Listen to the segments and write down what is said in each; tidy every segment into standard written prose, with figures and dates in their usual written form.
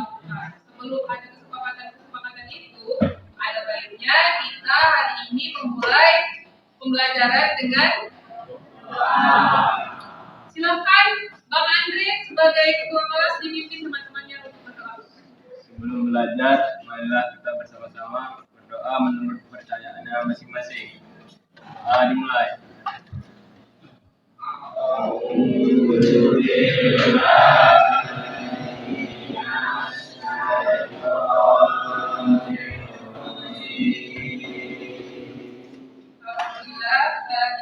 dilakukan. Sebelum ada kesepakatan itu, ada baiknya kita hari ini memulai pembelajaran dengan silakan Bang Andre sebagai ketua kelas dipimpin teman-temannya untuk berdoa. Sebelum belajar, marilah kita bersama-sama berdoa menurut kepercayaannya masing-masing. Dimulai.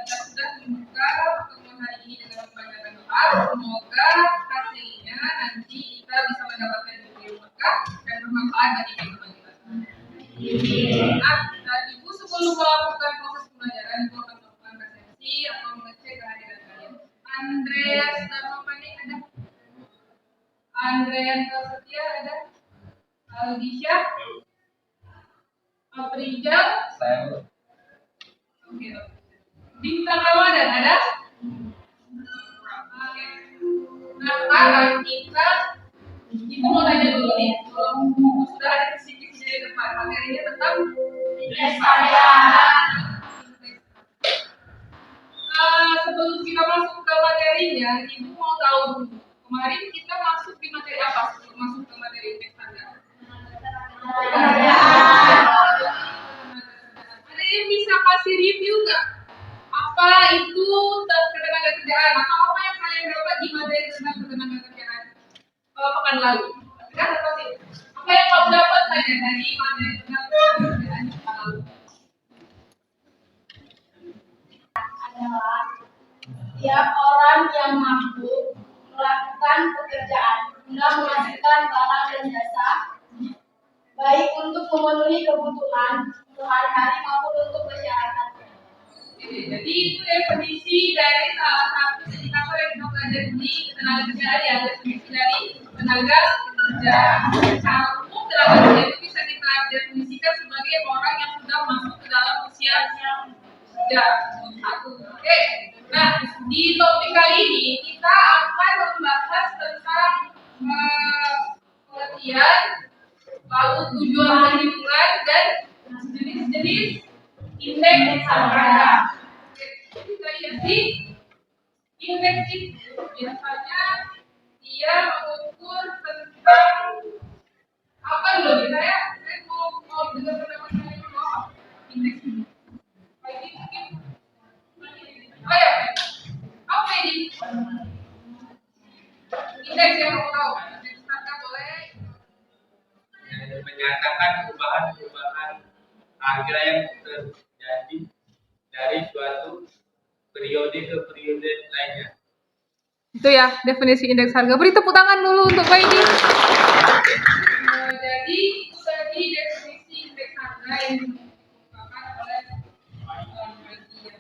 Kita sudah membuka pertemuan hari ini dengan membacakan doa. Semoga hasilnya nanti kita bisa mendapatkan ilmu berkah dan bermanfaat bagi kehidupan kita. Ibu sebelum melakukan proses pembelajaran, Ibu akan melakukan resepsi atau mengecek kehadiran kalian. Andreas dan apa nih ada? Andreas Setia ada? Aldisha? Aprijal? Saya. Oke. Bintang Ramadan ada? Oke. Nah sekarang Ibu mau tanya dulu nih, kalau sudah ada kisi-kisi di depan, materinya tentang indeks karya. Sebelum kita masuk ke materinya, Ibu mau tahu dulu, kemarin kita masuk di materi apa sebelum masuk ke materi indeks karya? Ada yang bisa kasih review nggak? Apa itu ketenaga kerjaan atau apa yang kalian dapat di materi tentang ketenaga kerjaan pekan lalu? Kan apa sih? Apa yang kamu dapat saja dari materi tentang ketenaga kerjaan pekan lalu? Adalah setiap orang yang mampu melakukan pekerjaan guna menghasilkan barang dan jasa, baik untuk memenuhi kebutuhan sehari-hari maupun untuk masyarakat. Jadi itu definisi dari salah satu indikator yang kita pelajari di ketenaga kerjaan ya, definisi dari tenaga kerja. Secara umum tenaga kerja itu bisa kita definisikan sebagai orang yang sudah masuk ke dalam usia kerja. Oke. Nah, di topik kali ini kita akan membahas tentang pengertian, lalu tujuan perhitungan dan jenis-jenis indeks harga. Kita lihat di indeks itu biasanya dia mengukur tentang apa dulu? Saya mau dengar pendapat kalian dulu apa indeks ini? Baik mungkin. Oh ya, apa ini? Indeks yang kamu tahu? Indeks harga boleh Menyatakan perubahan harga yang terjadi dari suatu periode ke periode lainnya. itu ya definisi indeks harga. Beri tepuk tangan dulu untuk Pak ini. Jadi itu tadi definisi indeks harga yang dikemukakan oleh media.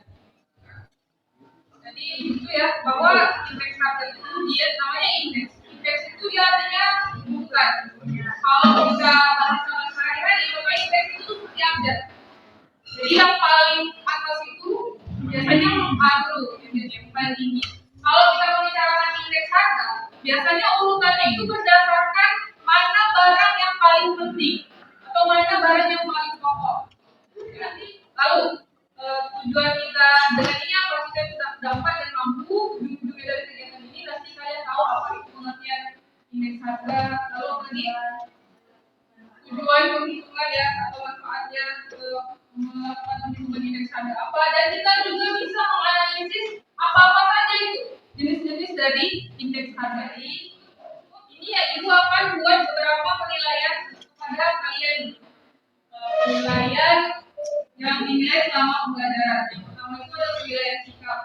Jadi itu ya bahwa indeks harga itu dia namanya indeks. Indeks itu dia artinya bukan. Kalau bisa bahasa sehari-hari, maka indeks itu seperti apa? Jadi yang paling atas itu biasanya dulu, yang paling tinggi. Kalau kita membicarakan indeks harga, biasanya urutannya itu berdasarkan mana barang yang paling penting atau mana barang yang paling pokok. Nanti lalu tujuan kita dengan ini apa? Kita bisa dapat dan mampu ujung-ujungnya dari kegiatan ini nanti kalian tahu apa itu pengertian indeks harga. Lalu lagi tujuan penghitungan ya atau manfaatnya melakukan penghitungan indeks harga apa, dan kita juga bisa menganalisis apa-apa saja itu jenis-jenis dari indeks harga ini ya. Ibu akan buat beberapa penilaian kepada kalian, penilaian yang dinilai selama pembelajaran. Yang pertama itu adalah penilaian sikap.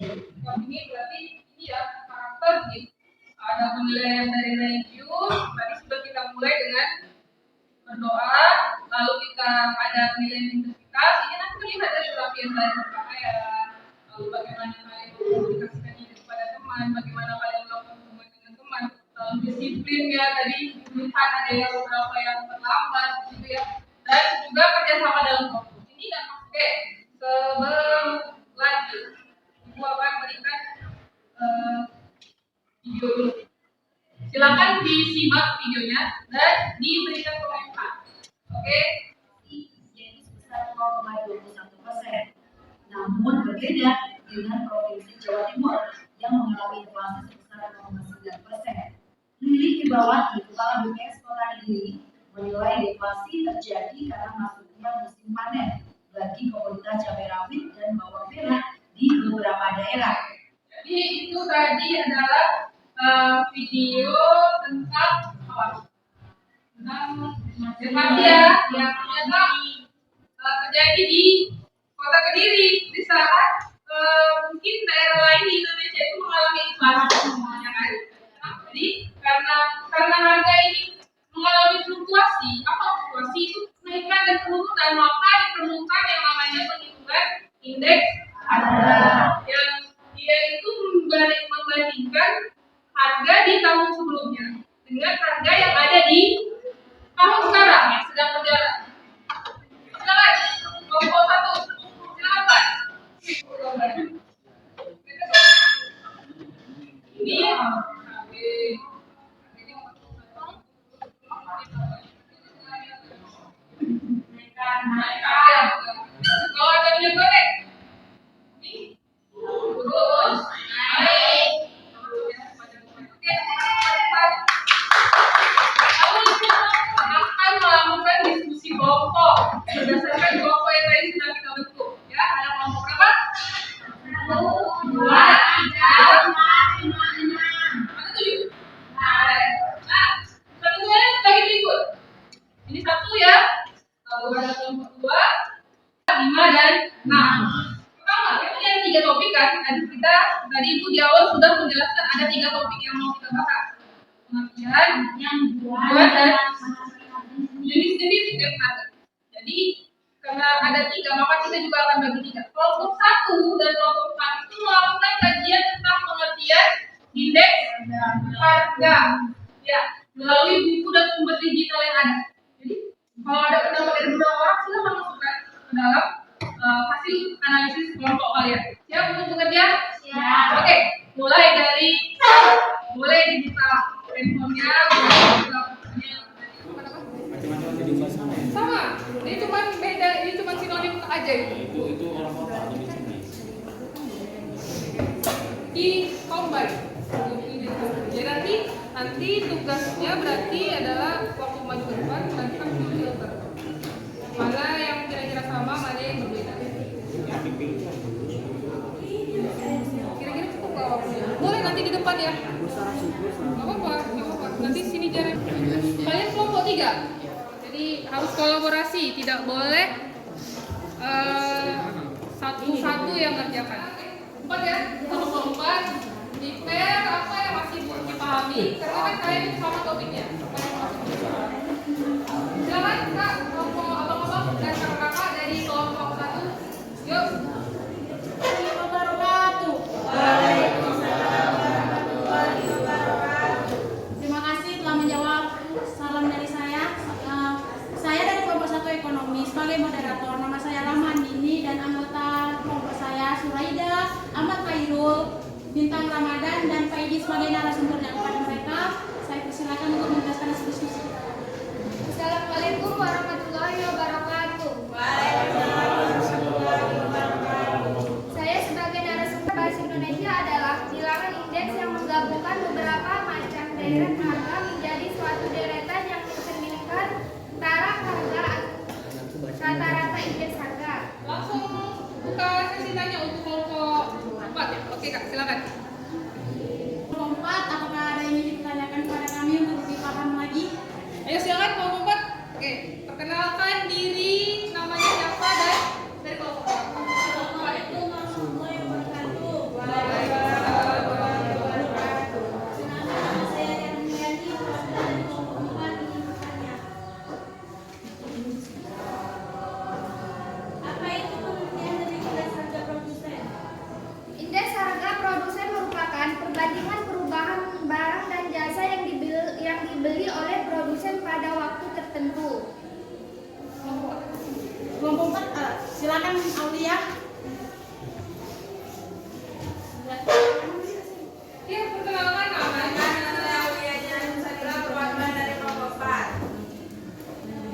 Sikap ini berarti ini ya karakter gitu. Ada penilaian dari religius. Tadi sudah kita mulai dengan berdoa, lalu kita ada penilaian integritas. Ini nanti terlihat dari pelatihan kalian berpakaian, lalu bagaimana kalian mengkomunikasikan diri kepada teman, bagaimana kalian melakukan hubungan dengan teman, lalu disiplin ya tadi melihat ada yang beberapa yang terlambat gitu ya, dan juga kerjasama dalam kelompok. Ini dan oke. Sebelum lanjut, Ibu akan berikan video dulu. Silakan disimak videonya dan diberikan komentar. Oke? Yaitu sebesar 0,21%. Namun berbeda dengan Provinsi Jawa Timur yang mengalami inflasi sebesar 0,9%. Lili Irbawati, Kepala BPS Kota Kediri, menilai deflasi terjadi karena masuknya musim panen bagi komoditas cabai rawit dan bawang merah di beberapa daerah. Jadi itu tadi adalah video tentang apa? Tentang deflasi ya, yang ternyata terjadi di Kota Kediri di saat mungkin daerah lain di Indonesia itu mengalami inflasi, ya kan? Jadi karena harga ini mengalami fluktuasi, apa fluktuasi itu kenaikan dan penurunan, maka diperlukan yang namanya penghitungan indeks harga yang dia itu membandingkan harga di tahun sebelumnya dengan harga yang ada di tahun sekarang yang sedang berjalan. Silakan, kelompok 1, silakan Pak. Ini kalau ada minyak goreng, ini terus naik. Akan melakukan diskusi kelompok berdasarkan kelompok yang tadi sudah kita bentuk. Ya, ada kelompok berapa? 2, 3, 4, 5, 6. Mana 7? Nah, ketentuannya sebagai berikut. Ini 1 ya. Lalu ada kelompok 2, 5 dan 6. Pertama, kita punya 3 topik kan. Kita tadi itu di awal sudah menjelaskan ada 3 topik yang mau kita bahas. Pengertian, yang buat dan jenis-jenis indeks harga. Jadi karena ada 3, maka kita juga akan bagi 3. Kelompok 1 dan kelompok 4 itu melakukan kajian tentang pengertian indeks harga. Ya, melalui buku dan sumber digital yang ada. Jadi kalau ada pendapat dari beberapa orang, silahkan masukkan ke dalam hasil analisis kelompok kalian. Siap untuk bekerja? Siap. Oke, mulai dibuka handphonenya, sama. Ini cuma beda, ini cuma sinonim aja itu. Itu orang-orang ada di sini. Di combine. Jadi nanti tugasnya berarti adalah waktu maju ke depan dan kan filter. Mana yang kira-kira sama, mana yang berbeda. Kira-kira cukup nggak waktunya? Boleh nanti di depan ya. Nggak apa-apa. Nanti sini jarak. Kalian kelompok 3. Jadi harus kolaborasi, tidak boleh satu-satu yang ngerjakan. 4 ya, kelompok 4 di pair apa yang masih belum dipahami karena kan kalian sama topiknya. Silakan Kak, kelompok abang-abang dan kakak-kakak dari kelompok 1. Yuk. Terima kasih telah menjawab salam dari saya. Saya dari kelompok 1 ekonomi sebagai moderator. Nama saya Rahman Dini dan anggota kelompok saya Suraida, Ahmad Khairul, Bintang Ramadan dan Faidi sebagai narasumber. Dan kepada mereka saya persilakan untuk menjelaskan diskusi kita. Assalamualaikum warahmatullahi wabarakatuh. Saya sebagai narasumber bahasa Indonesia adalah bilangan indeks yang menggabungkan beberapa macam deret harga menjadi suatu deretan yang mencerminkan rata-rata indeks harga. Langsung buka sesi tanya untuk kelompok 4 ya. Oke Kak, silakan. Kelompok 4, apakah ada yang ingin ditanyakan kepada kami untuk lebih paham lagi? Ayo silakan kelompok 4. Oke, perkenalkan diri, namanya siapa dan dari kelompok 4. Assalamualaikum warahmatullahi wabarakatuh. Nama saya Ermiani, dari kelompok 4 ingin bertanya. Apa itu pengertian dari indeks harga produsen? Indeks harga produsen merupakan perbandingan perubahan barang dan jasa yang dibeli oleh produsen pada waktu tertentu. Kelompok 4, silakan Aulia. Ya, perkenalkan namanya.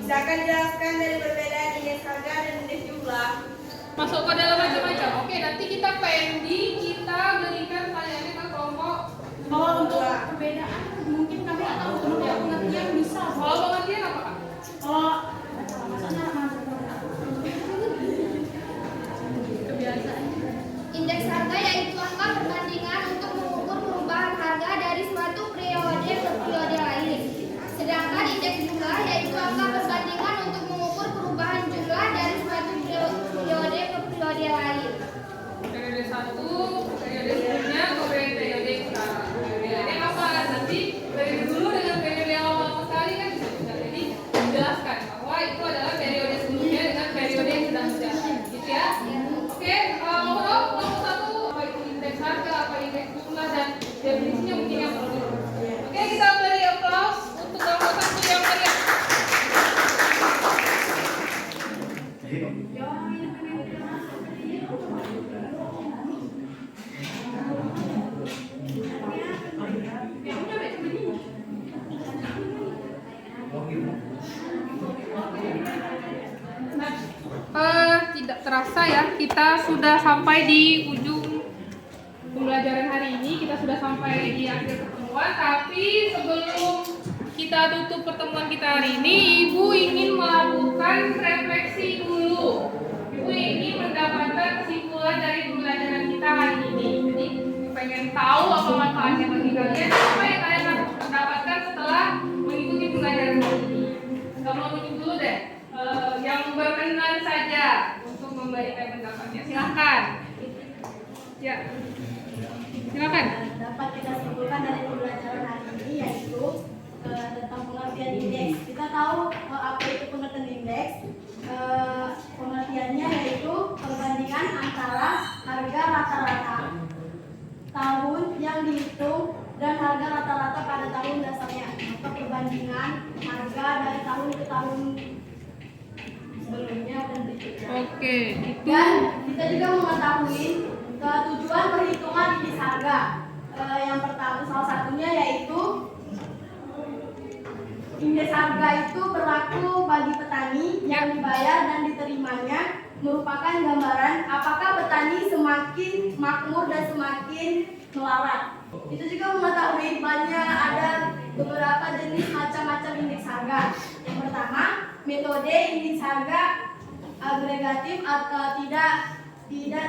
Bisakah dijelaskan dari perbedaan indeks harga dan indeks jumlah? Masuk ke dalam macam-macam. Oke, nanti kita pending, kita berikan pertanyaannya ke kelompok. Kalau untuk perbedaan mungkin kami nggak tahu untuk yang pengertian bisa. Kalau pengertian apa, Kak? Kalau maksudnya Indeks harga yaitu angka perbandingan untuk mengukur perubahan harga dari suatu periode ke periode lain. Sedangkan indeks jumlah yaitu angka perbandingan untuk mengukur perubahan jumlah dari suatu periode ke periode lain. Periode 1, periode sebelumnya, ke periode yang sekarang. Periode apa? Nanti periode dulu dengan periode yang awal sekali kan bisa. Jadi menjelaskan bahwa itu adalah periode sebelumnya dengan periode yang sedang berjalan. Gitu ya? Oke, mau tahu kelompok 1 apa itu indeks harga, apa indeks jumlah, dan definisinya mungkin yang perlu. Oke, kita beri aplaus untuk kelompok 1 yang meriah. Tidak terasa ya, kita sudah sampai di ujung pembelajaran hari ini. Kita sudah sampai di akhir pertemuan. Tapi sebelum kita tutup pertemuan kita hari ini, Ibu ingin melakukan refleksi dulu. Ibu ingin mendapatkan kesimpulan dari pembelajaran kita hari ini. Jadi pengen tahu apa manfaatnya bagi kalian, apa yang kalian harus mendapatkan setelah mengikuti pembelajaran hari ini. Gak mau tunjuk dulu deh. Yang berkenan saja untuk memberikan pendapatnya, silakan. Ya, silakan. Dapat kita simpulkan dari pembelajaran hari ini yaitu tentang pengertian indeks. Kita tahu apa itu pengertian indeks. Pengertiannya yaitu perbandingan antara harga rata-rata tahun yang dihitung dan harga rata-rata pada tahun dasarnya. Maka perbandingan harga dari tahun ke tahun sebelumnya dan berikutnya. Oke, itu. Dan kita juga mengetahui tujuan perhitungan indeks harga. Yang pertama, salah satunya yaitu indeks harga itu berlaku bagi petani yang dibayar dan diterimanya merupakan gambaran apakah petani semakin makmur dan semakin melarat. Kita juga mengetahui banyak ada beberapa jenis macam-macam indeks harga. Yang pertama, metode indeks harga agregatif atau tidak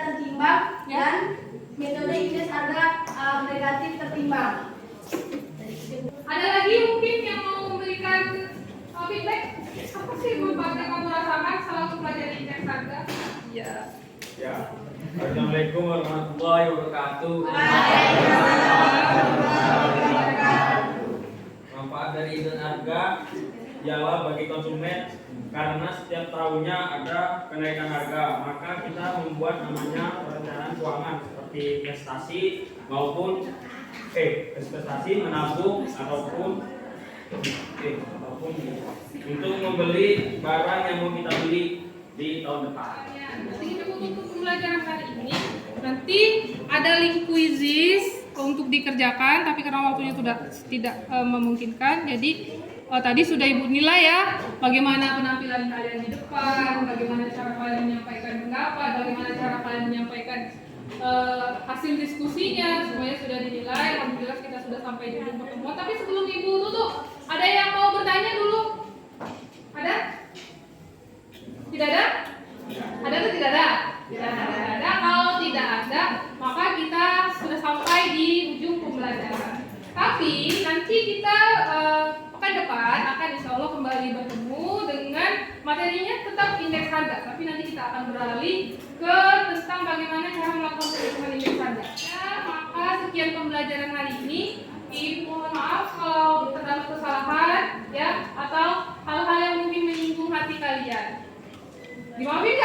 tertimbang dan metode indeks harga agregatif tertimbang. Ada lagi mungkin yang mau memberikan feedback? Apa sih manfaat yang kamu rasakan setelah mempelajari indeks harga? Iya. Ya. Assalamualaikum warahmatullahi wabarakatuh. Manfaat dari indeks harga ialah bagi konsumen karena setiap tahunnya ada kenaikan harga, maka kita membuat namanya perencanaan keuangan seperti investasi menabung ataupun untuk membeli barang yang mau kita beli di tahun depan. Nanti kita untuk pembelajaran hari ini, nanti ada link quizzes untuk dikerjakan, tapi karena waktunya sudah tidak memungkinkan, jadi tadi sudah Ibu nilai ya, bagaimana penampilan kalian di depan, bagaimana cara kalian menyampaikan pendapat, bagaimana cara kalian menyampaikan hasil diskusinya, semuanya sudah dinilai. Alhamdulillah kita sudah sampai di ujung pertemuan. Tapi sebelum Ibu tutup, ada yang mau bertanya dulu? Ada? Tidak ada? Ada atau tidak ada? Tidak ada. Kalau tidak ada, maka kita sudah sampai di ujung pembelajaran. Tapi nanti kita pekan depan akan insya Allah kembali bertemu dengan materinya tetap indeks harga, tapi nanti kita akan beralih ke tentang bagaimana cara melakukan perhitungan indeks harga. Ya, maka sekian pembelajaran hari ini. Mohon maaf kalau terdapat kesalahan ya atau hal-hal yang mungkin menyinggung hati kalian. Dimaafin nggak?